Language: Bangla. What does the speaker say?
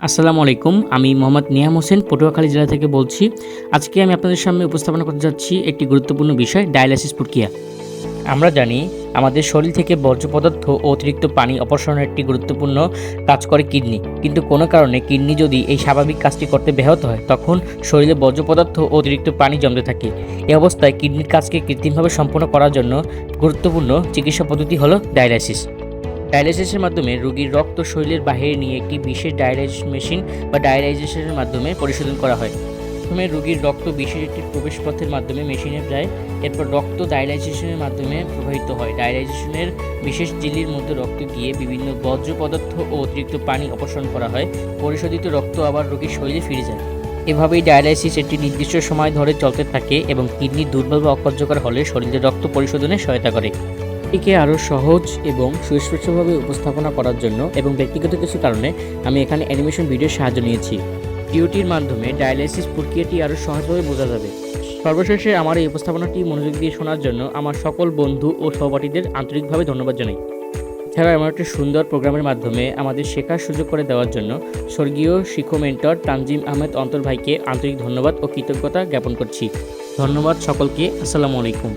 আসসালামু আলাইকুম। আমি মোহাম্মদ নিয়াম হোসেন পটুয়াখালী জেলা থেকে বলছি। আজকে আমি আপনাদের সামনে উপস্থাপনা করতে যাচ্ছি একটি গুরুত্বপূর্ণ বিষয়, ডায়ালাইসিস প্রক্রিয়া। আমরা জানি আমাদের শরীর থেকে বর্জ্য পদার্থ ও অতিরিক্ত পানি অপসারণের একটি গুরুত্বপূর্ণ কাজ করে কিডনি। কিন্তু কোনো কারণে কিডনি যদি এই স্বাভাবিক কাজটি করতে ব্যাহত হয়, তখন শরীরে বর্জ্য পদার্থ ও অতিরিক্ত পানি জমতে থাকে। এই অবস্থায় কিডনির কাজকে কৃত্রিমভাবে সম্পন্ন করার জন্য গুরুত্বপূর্ণ চিকিৎসা পদ্ধতি হলো ডায়ালাইসিস। ডায়ালাইসিসের মাধ্যমে রোগীর রক্ত শরীরের বাইরে নিয়ে একটি বিশেষ ডায়ালাইসিস মেশিন বা ডায়ালাইজেশনের মাধ্যমে পরিশোধন করা হয়। প্রথমে রোগীর রক্ত বিশেষ একটি প্রবেশপথের মাধ্যমে মেশিনে যায়। এরপর রক্ত ডায়ালাইজেশনের মাধ্যমে প্রবাহিত হয়। ডায়ালাইজেশনের বিশেষ ঝিল্লির মধ্যে রক্ত গিয়ে বিভিন্ন বর্জ্য পদার্থ ও অতিরিক্ত পানি অপসারণ করা হয়। পরিশোধিত রক্ত আবার রোগীর শরীরে ফিরে যায়। এভাবেই ডায়ালাইসিস একটি নির্দিষ্ট সময় ধরে চলতে থাকে এবং কিডনি দুর্বল বা অকার্যকর হলে শরীরে রক্ত পরিশোধনে সহায়তা করে। এটিকে আরও সহজ এবং সুস্পষ্টভাবে উপস্থাপনা করার জন্য এবং ব্যক্তিগত কিছু কারণে আমি এখানে অ্যানিমেশন ভিডিওর সাহায্য নিয়েছি। ভিডিওটির মাধ্যমে ডায়ালাইসিস প্রক্রিয়াটি আরও সহজভাবে বোঝা যাবে। সর্বশেষে আমার এই উপস্থাপনাটি মনোযোগ দিয়ে শোনার জন্য আমার সকল বন্ধু ও সহপাঠীদের আন্তরিকভাবে ধন্যবাদ জানাই। এছাড়াও এমন একটি সুন্দর প্রোগ্রামের মাধ্যমে আমাদের শেখার সুযোগ করে দেওয়ার জন্য স্বর্গীয় শিক্ষক মেন্টর তানজিম আহমেদ অন্তর ভাইকে আন্তরিক ধন্যবাদ ও কৃতজ্ঞতা জ্ঞাপন করছি। ধন্যবাদ সকলকে। আসসালামু আলাইকুম।